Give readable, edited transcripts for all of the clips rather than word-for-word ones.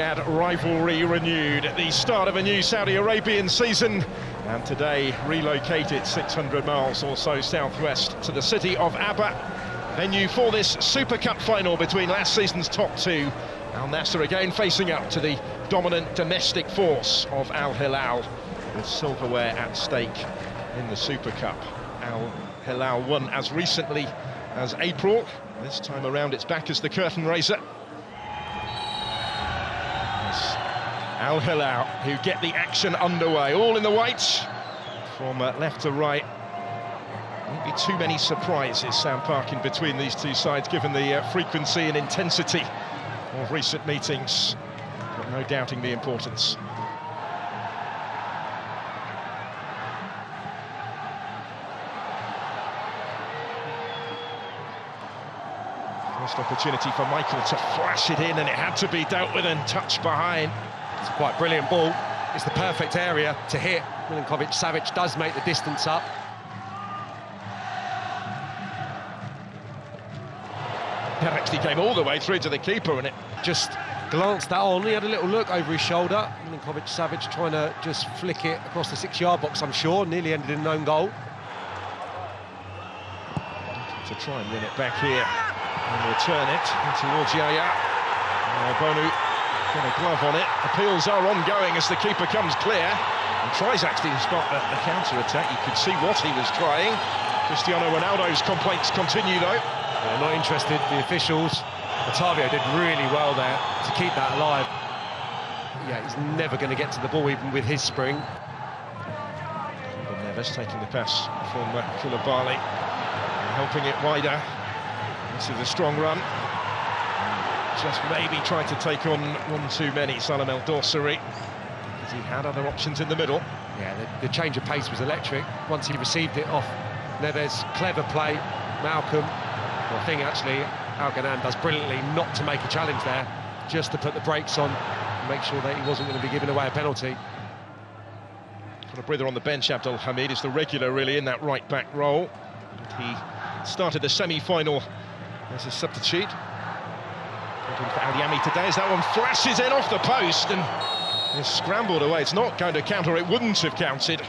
Riyadh rivalry renewed at the start of a new Saudi Arabian season, and today relocated 600 miles or so southwest to the city of Abba, venue for this Super Cup final between last season's top two. Al-Nasar again facing up to the dominant domestic force of Al-Hilal, with silverware at stake in the Super Cup. Al-Hilal won as recently as April. This time around it's back as the curtain raiser. Al-Hilal who get the action underway, all in the white from left to right. Won't be too many surprises, Sam Park, in between these two sides, given the frequency and intensity of recent meetings, but no doubting the importance. First opportunity for Michael to flash it in, and it had to be dealt with and touched behind. It's a quite brilliant ball. It's the perfect area to hit. Milinkovic-Savic does make the distance up. That actually came all the way through to the keeper, and it just glanced that on. He had a little look over his shoulder. Milinkovic-Savic trying to just flick it across the 6-yard box, I'm sure. Nearly ended in an own goal. To try and win it back here and return it towards Yaya. Bonu got a glove on it. Appeals are ongoing as the keeper comes clear and tries actually to spot the counter-attack. You could see what he was trying. Cristiano Ronaldo's complaints continue though. Yeah, not interested, the officials. Otavio did really well there to keep that alive. Yeah, he's never going to get to the ball even with his spring. Neves taking the pass from Koulibaly, helping it wider. This is a strong run. Just maybe tried to take on one too many, Salem El Dorsari, because he had other options in the middle. Yeah, the change of pace was electric. Once he received it off Neves, clever play. Malcolm, well, I think actually Al-Ghanan does brilliantly not to make a challenge there, just to put the brakes on and make sure that he wasn't going to be giving away a penalty. Got a breather on the bench. Abdul Hamid is the regular really in that right back role. He started the semi-final as a substitute. Looking for Al-Yami today as that one flashes in off the post and is scrambled away. It's not going to counter, it wouldn't have counted.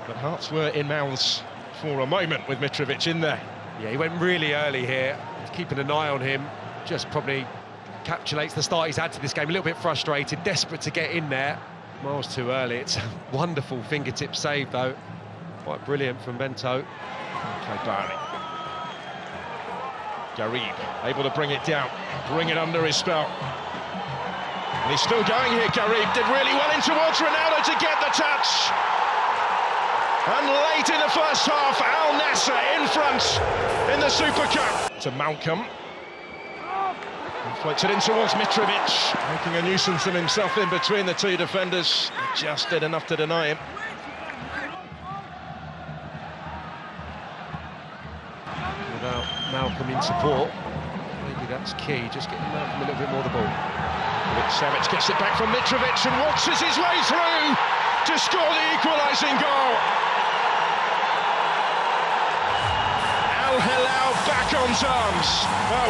But hearts were in mouths for a moment with Mitrovic in there. Yeah, he went really early here, keeping an eye on him. Just probably encapsulates the start he's had to this game. A little bit frustrated, desperate to get in there. Miles too early. It's a wonderful fingertip save though. Quite brilliant from Bento. Okay, Barney. Garib able to bring it down, bring it under his spell. And he's still going here, Garib. Did really well in towards Ronaldo to get the touch. And late in the first half, Al-Nasar in front in the Super Cup. To Malcolm. He floats it in towards Mitrovic, making a nuisance of himself in between the two defenders. Just did enough to deny him. Without Malcolm in support, maybe that's key, just getting Malcolm a little bit more of the ball. Savic gets it back from Mitrovic and waltzes his way through to score the equalising goal. Al-Hilal back on terms at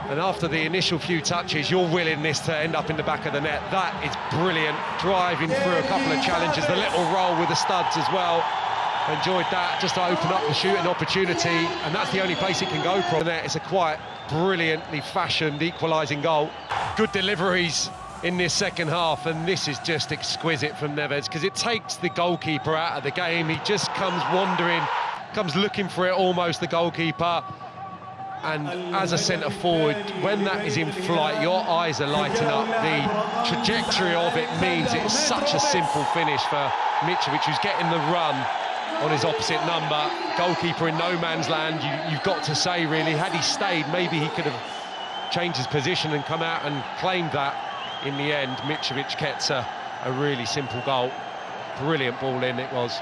1-1. And after the initial few touches, your willingness to end up in the back of the net, that is brilliant. Driving through a couple of challenges, the little roll with the studs as well. Enjoyed that, just to open up the shooting opportunity, and that's the only place it can go from there. It's a quite brilliantly fashioned equalising goal. Good deliveries in this second half, and this is just exquisite from Neves, because it takes the goalkeeper out of the game. He just comes wandering, comes looking for it almost, the goalkeeper. And as a centre-forward, when that is in flight, your eyes are lighting up. The trajectory of it means it's such a simple finish for Mitrovic, who's getting the run on his opposite number. Goalkeeper in no man's land, you've got to say, really. Had he stayed, maybe he could have changed his position and come out and claimed that. In the end, Mitrovic gets a really simple goal. Brilliant ball in it was.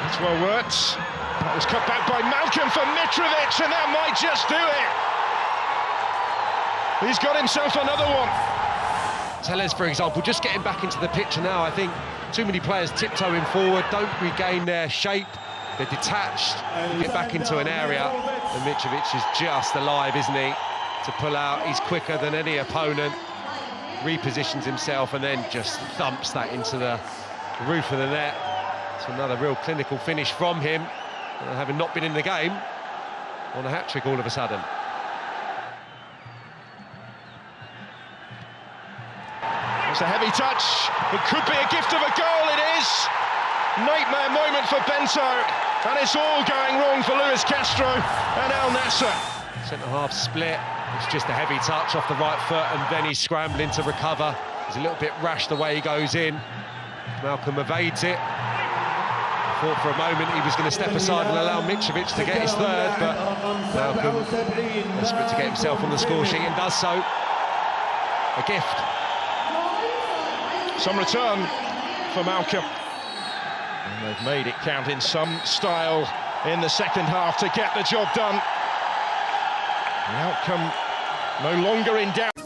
It's well worked. That was cut back by Malcolm for Mitrovic, and that might just do it. He's got himself another one. Tellez, for example, just getting back into the picture now. I think too many players tiptoeing forward, don't regain their shape. They're detached, get back into an area. And Mitrovic is just alive, isn't he, to pull out. He's quicker than any opponent, repositions himself and then just thumps that into the roof of the net. It's another real clinical finish from him, having not been in the game, on a hat-trick all of a sudden. It's a heavy touch. It could be a gift of a goal, it is. Nightmare moment for Bento, and it's all going wrong for Luis Castro and Al-Nasar. Centre-half split, it's just a heavy touch off the right foot, and then he's scrambling to recover. He's a little bit rash the way he goes in. Malcolm evades it. Thought for a moment he was going to step aside and allow Mitrovic to get his third, but Malcolm, desperate to get himself on the score sheet, and does so. A gift. Some return for Malcolm. And they've made it count in some style in the second half to get the job done. The outcome no longer in doubt.